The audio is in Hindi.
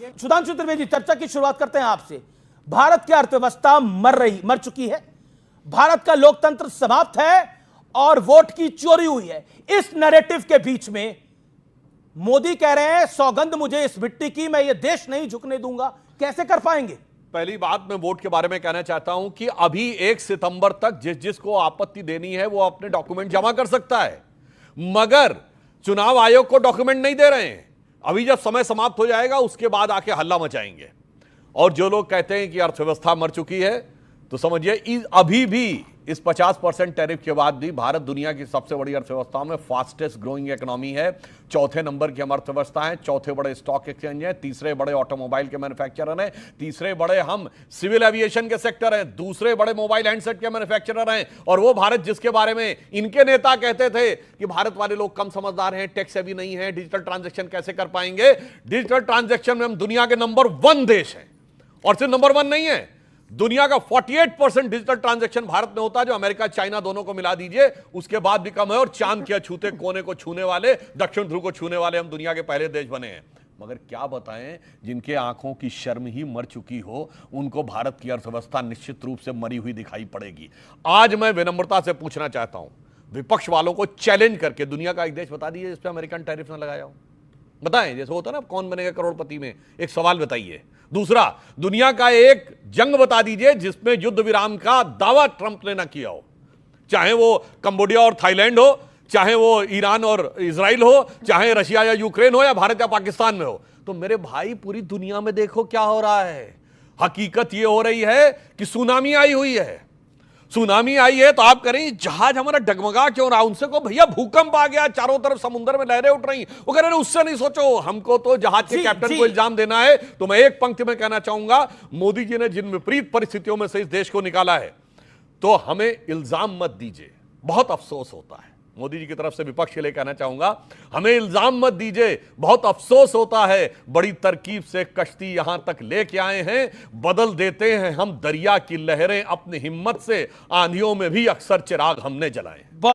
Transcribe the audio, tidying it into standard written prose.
सुधांशु त्रिवेदी, चर्चा की शुरुआत करते हैं आपसे। भारत की अर्थव्यवस्था मर चुकी है, भारत का लोकतंत्र समाप्त है और वोट की चोरी हुई है। इस नैरेटिव के बीच में मोदी कह रहे हैं सौगंध मुझे इस मिट्टी की, मैं ये देश नहीं झुकने दूंगा। कैसे कर पाएंगे? पहली बात मैं वोट के बारे में कहना चाहता हूं कि अभी 1 सितंबर तक जिसको आपत्ति देनी है वो अपने डॉक्यूमेंट जमा कर सकता है, मगर चुनाव आयोग को डॉक्यूमेंट नहीं दे रहे हैं। अभी जब समय समाप्त हो जाएगा उसके बाद आके हल्ला मचाएंगे। और जो लोग कहते हैं कि अर्थव्यवस्था मर चुकी है, तो समझिए अभी भी इस 50% टैरिफ के बाद भी भारत दुनिया की सबसे बड़ी अर्थव्यवस्थाओं में फास्टेस्ट ग्रोइंग इकोनॉमी है। चौथे नंबर की हम अर्थव्यवस्था है, चौथे बड़े स्टॉक एक्सचेंज है, तीसरे बड़े ऑटोमोबाइल के मैन्युफैक्चरर हैं, तीसरे बड़े हम सिविल एविएशन के सेक्टर हैं, दूसरे बड़े मोबाइल हैंडसेट के मैन्युफैक्चरर हैं। और वो भारत जिसके बारे में इनके नेता कहते थे कि भारत वाले लोग कम समझदार हैं, टैक्स भी नहीं है, डिजिटल ट्रांजेक्शन कैसे कर पाएंगे। डिजिटल ट्रांजेक्शन में हम दुनिया के नंबर 1 देश हैं। और सिर्फ नंबर 1 नहीं है, दुनिया का 48% डिजिटल ट्रांजैक्शन भारत में होता है, जो अमेरिका चाइना दोनों को मिला दीजिए उसके बाद भी कम है। और चांद के अछूते कोने को छूने वाले, दक्षिण ध्रुव को छूने वाले हम दुनिया के पहले देश बने हैं। मगर क्या बताएं, जिनके आंखों की शर्म ही मर चुकी हो, उनको भारत की अर्थव्यवस्था निश्चित रूप से मरी हुई दिखाई पड़ेगी। आज मैं विनम्रता से पूछना चाहता हूं, विपक्ष वालों को चैलेंज करके दुनिया का एक देश बता दीजिए जिस पर अमेरिकन टैरिफ ना लगाया हो। बताएं, जैसे होता है ना कौन बनेगा करोड़पति में, एक सवाल बताइए। दूसरा, दुनिया का एक जंग बता दीजिए जिसमें युद्ध विराम का दावा ट्रंप ने ना किया हो, चाहे वो कंबोडिया और थाईलैंड हो, चाहे वो ईरान और इजराइल हो, चाहे रशिया या यूक्रेन हो, या भारत या पाकिस्तान में हो। तो मेरे भाई, पूरी दुनिया में देखो क्या हो रहा है। हकीकत ये हो रही है कि सुनामी आई हुई है। सुनामी आई है तो आप करें जहाज हमारा डगमगा क्यों रहा, उनसे को भैया भूकंप आ गया, चारों तरफ समुद्र में लहरें उठ रही, वो कह रहे उससे नहीं सोचो, हमको तो जहाज के कैप्टन को इल्जाम देना है। तो मैं एक पंक्ति में कहना चाहूंगा, मोदी जी ने जिन विपरीत परिस्थितियों में से इस देश को निकाला है, तो हमें इल्जाम मत दीजिए। बहुत अफसोस होता है, मोदी जी की तरफ से विपक्ष के लिए कहना चाहूंगा, हमें इल्जाम मत दीजिए, बहुत अफसोस होता है। बड़ी तरकीब से कश्ती यहां तक लेके आए हैं, बदल देते हैं हम दरिया की लहरें अपनी हिम्मत से, आंधियों में भी अक्सर चिराग हमने जलाए।